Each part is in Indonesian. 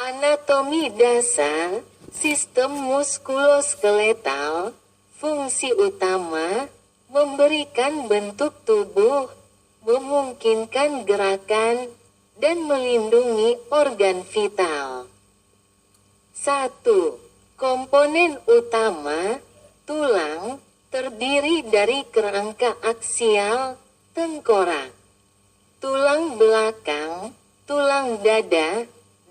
Anatomi dasar, sistem muskuloskeletal, fungsi utama, memberikan bentuk tubuh, memungkinkan gerakan, dan melindungi organ vital. 1. Komponen utama, tulang, terdiri dari kerangka aksial, tengkorak, tulang belakang, tulang dada,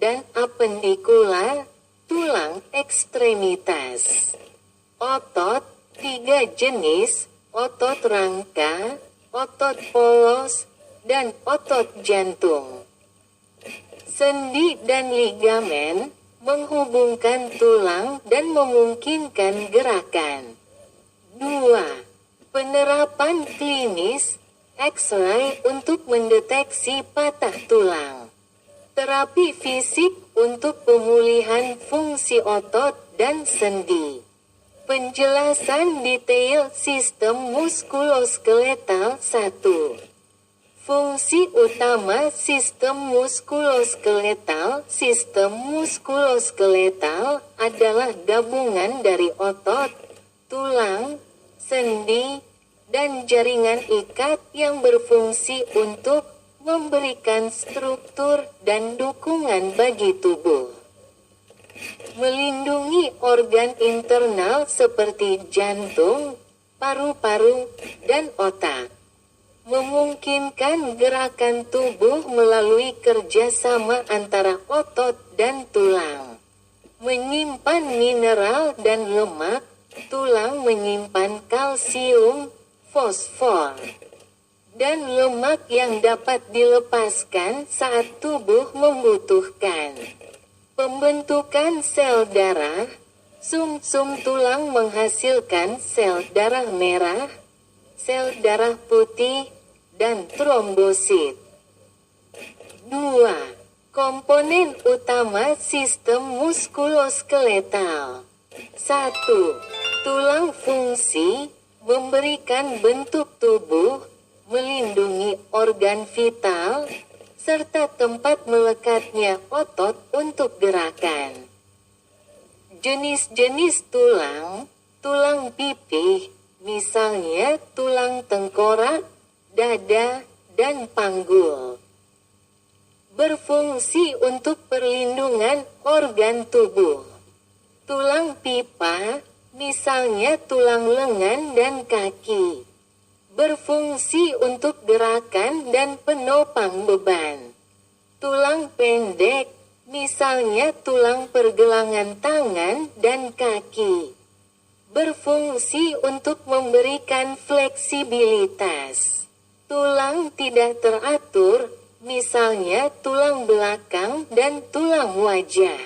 dan apendikular, tulang ekstremitas. Otot, 3 jenis, otot rangka, otot polos, dan otot jantung. Sendi dan ligamen, menghubungkan tulang dan memungkinkan gerakan. 2. Penerapan klinis, X-ray untuk mendeteksi patah tulang. Terapi fisik untuk pemulihan fungsi otot dan sendi. Penjelasan detail sistem muskuloskeletal 1. Fungsi utama sistem muskuloskeletal. Sistem muskuloskeletal adalah gabungan dari otot, tulang, sendi, dan jaringan ikat yang berfungsi untuk memberikan struktur dan dukungan bagi tubuh. Melindungi organ internal seperti jantung, paru-paru, dan otak. Memungkinkan gerakan tubuh melalui kerjasama antara otot dan tulang. Menyimpan mineral dan lemak, tulang menyimpan kalsium, fosfor, dan lemak yang dapat dilepaskan saat tubuh membutuhkan. Pembentukan sel darah, sum-sum tulang menghasilkan sel darah merah, sel darah putih, dan trombosit. 2. Komponen utama sistem muskuloskeletal. 1. Tulang fungsi, memberikan bentuk tubuh, melindungi organ vital, serta tempat melekatnya otot untuk gerakan. Jenis-jenis tulang, tulang pipih, misalnya tulang tengkorak, dada, dan panggul. Berfungsi untuk perlindungan organ tubuh. Tulang pipa, misalnya tulang lengan dan kaki. Berfungsi untuk gerakan dan penopang beban. Tulang pendek, misalnya tulang pergelangan tangan dan kaki. Berfungsi untuk memberikan fleksibilitas. Tulang tidak teratur, misalnya tulang belakang dan tulang wajah.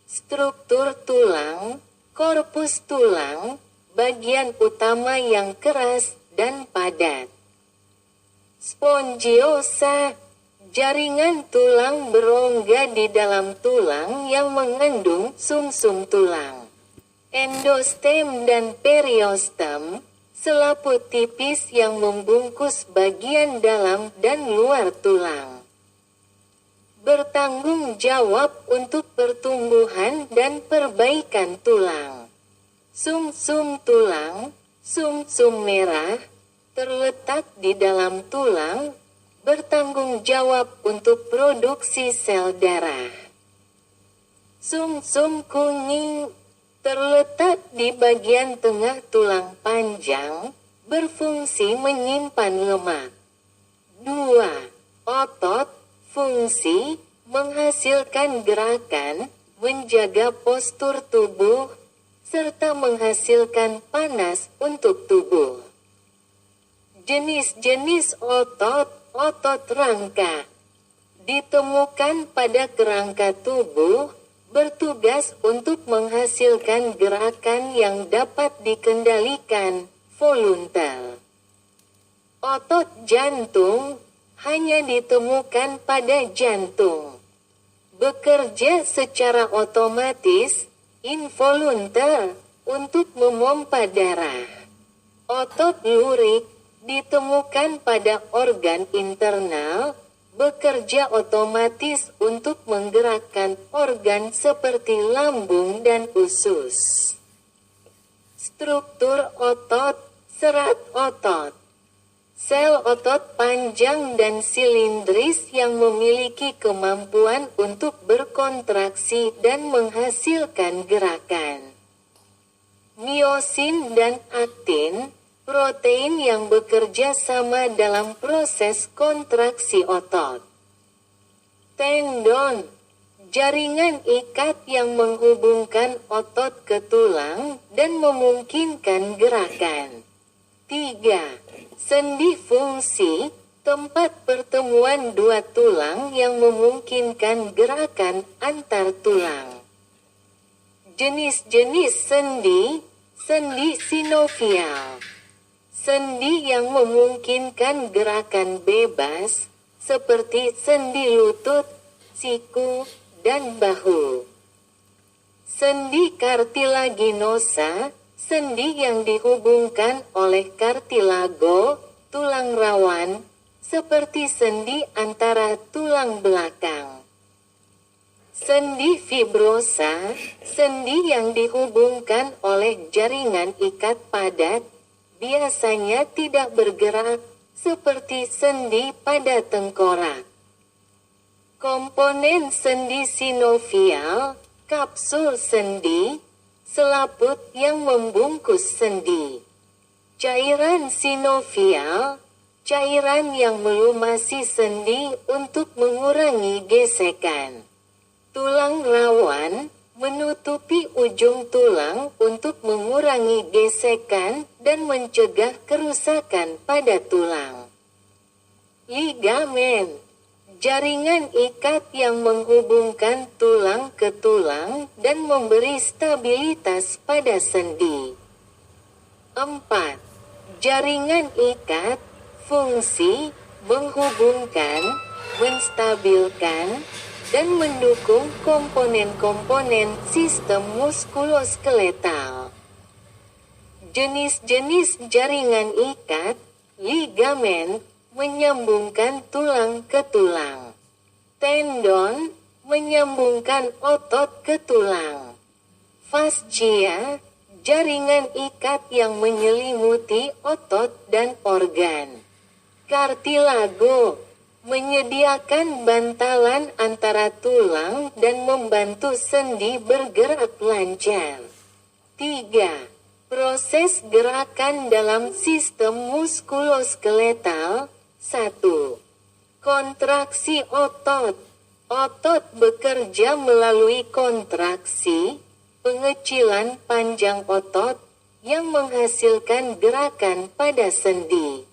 Struktur tulang, korpus tulang, bagian utama yang keras dan padat. Spongiosa, jaringan tulang berongga di dalam tulang yang mengandung sumsum tulang. Endostem dan periostem, selaput tipis yang membungkus bagian dalam dan luar tulang. Bertanggung jawab untuk pertumbuhan dan perbaikan tulang. Sumsum tulang, sumsum merah, terletak di dalam tulang, bertanggung jawab untuk produksi sel darah. Sumsum kuning, terletak di bagian tengah tulang panjang, berfungsi menyimpan lemak. 2. Otot, fungsi, menghasilkan gerakan, menjaga postur tubuh, serta menghasilkan panas untuk tubuh. Jenis-jenis otot, otot rangka, ditemukan pada kerangka tubuh, bertugas untuk menghasilkan gerakan yang dapat dikendalikan, voluntar. Otot jantung, hanya ditemukan pada jantung. Bekerja secara otomatis, involuntar, untuk memompa darah. Otot lurik, ditemukan pada organ internal, bekerja otomatis untuk menggerakkan organ seperti lambung dan usus. Struktur otot, serat otot. Sel otot panjang dan silindris yang memiliki kemampuan untuk berkontraksi dan menghasilkan gerakan. Miosin dan aktin, protein yang bekerja sama dalam proses kontraksi otot. Tendon, jaringan ikat yang menghubungkan otot ke tulang dan memungkinkan gerakan. 3. Sendi fungsi, tempat pertemuan dua tulang yang memungkinkan gerakan antar tulang. Jenis-jenis sendi, sendi sinovial. Sendi yang memungkinkan gerakan bebas, seperti sendi lutut, siku, dan bahu. Sendi kartilaginosa, sendi yang dihubungkan oleh kartilago, tulang rawan, seperti sendi antara tulang belakang. Sendi fibrosa, sendi yang dihubungkan oleh jaringan ikat padat, biasanya tidak bergerak, seperti sendi pada tengkorak. Komponen sendi sinovial, kapsul sendi, selaput yang membungkus sendi. Cairan sinovial, cairan yang melumasi sendi untuk mengurangi gesekan. Tulang rawan, menutupi ujung tulang untuk mengurangi gesekan dan mencegah kerusakan pada tulang. Ligamen, jaringan ikat yang menghubungkan tulang ke tulang dan memberi stabilitas pada sendi. 4. Jaringan ikat, fungsi, menghubungkan, menstabilkan, dan mendukung komponen-komponen sistem muskuloskeletal. Jenis-jenis jaringan ikat, ligamen, menyambungkan tulang ke tulang. Tendon, menyambungkan otot ke tulang. Fascia, jaringan ikat yang menyelimuti otot dan organ. Kartilago, menyediakan bantalan antara tulang dan membantu sendi bergerak lancar. 3. Proses gerakan dalam sistem muskuloskeletal. 1. Kontraksi otot. Otot bekerja melalui kontraksi, pengecilan panjang otot, yang menghasilkan gerakan pada sendi.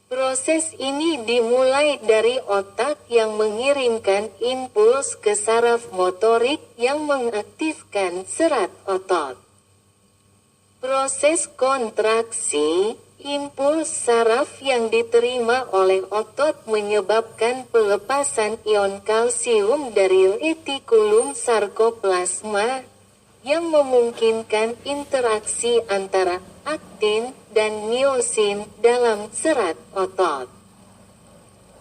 Proses ini dimulai dari otak yang mengirimkan impuls ke saraf motorik yang mengaktifkan serat otot. Proses kontraksi, impuls saraf yang diterima oleh otot menyebabkan pelepasan ion kalsium dari retikulum sarkoplasma, yang memungkinkan interaksi antara aktin dan miosin dalam serat otot.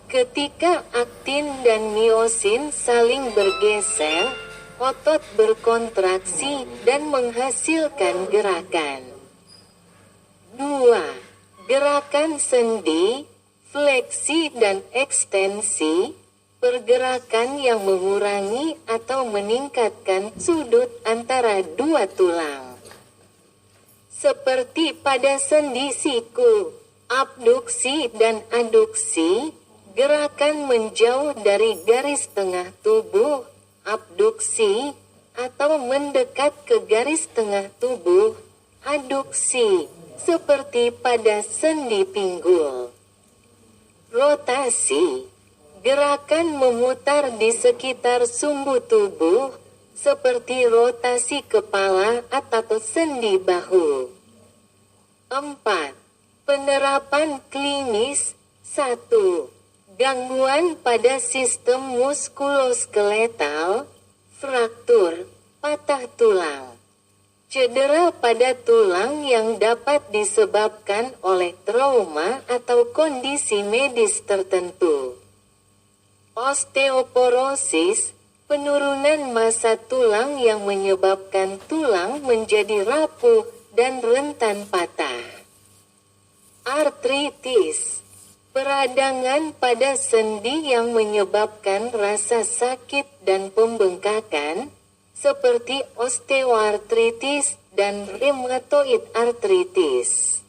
Ketika aktin dan miosin saling bergeser, otot berkontraksi dan menghasilkan gerakan. 2. Gerakan sendi, fleksi dan ekstensi, pergerakan yang mengurangi atau meningkatkan sudut antara dua tulang. Seperti pada sendi siku, abduksi dan aduksi, gerakan menjauh dari garis tengah tubuh, abduksi, atau mendekat ke garis tengah tubuh, aduksi, seperti pada sendi pinggul. Rotasi, gerakan memutar di sekitar sumbu tubuh, seperti rotasi kepala atau sendi bahu. 4. Penerapan klinis. 1. Gangguan pada sistem muskuloskeletal, fraktur, patah tulang. Cedera pada tulang yang dapat disebabkan oleh trauma atau kondisi medis tertentu. Osteoporosis, penurunan massa tulang yang menyebabkan tulang menjadi rapuh dan rentan patah. Artritis, peradangan pada sendi yang menyebabkan rasa sakit dan pembengkakan, seperti osteoartritis dan rheumatoid arthritis.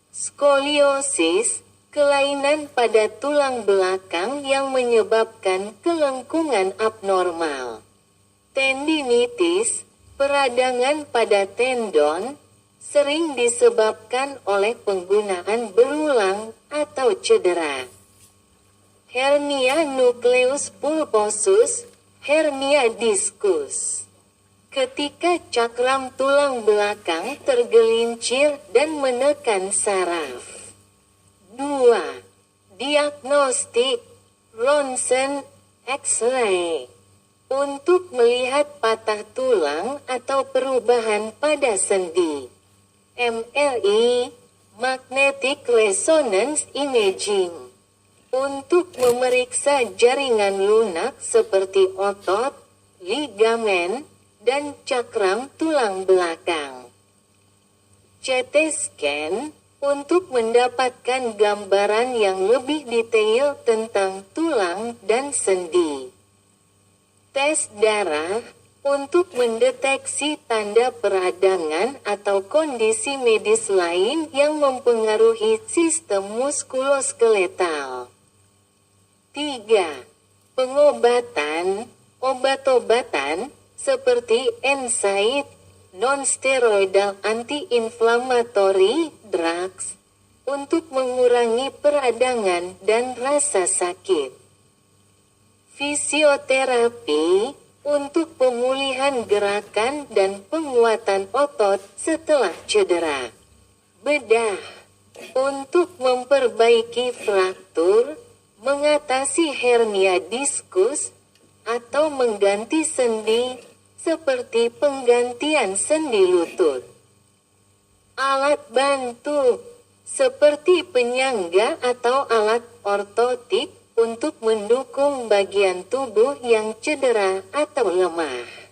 Skoliosis, kelainan pada tulang belakang yang menyebabkan kelengkungan abnormal. Tendinitis, peradangan pada tendon, sering disebabkan oleh penggunaan berulang atau cedera. Hernia nucleus pulposus, hernia diskus. Ketika cakram tulang belakang tergelincir dan menekan saraf. 2. Diagnostik Ronsen X-ray untuk melihat patah tulang atau perubahan pada sendi. MRI Magnetic Resonance Imaging untuk memeriksa jaringan lunak seperti otot, ligamen, dan cakram tulang belakang. CT scan untuk mendapatkan gambaran yang lebih detail tentang tulang dan sendi. Tes darah untuk mendeteksi tanda peradangan atau kondisi medis lain yang mempengaruhi sistem muskuloskeletal. 3. Pengobatan, obat-obatan, seperti NSAID, non-steroidal anti-inflammatory drugs, untuk mengurangi peradangan dan rasa sakit. Fisioterapi, untuk pemulihan gerakan dan penguatan otot setelah cedera. Bedah, untuk memperbaiki fraktur, mengatasi hernia diskus, atau mengganti sendi, seperti penggantian sendi lutut. Alat bantu, seperti penyangga atau alat ortotik, untuk mendukung bagian tubuh yang cedera atau lemah.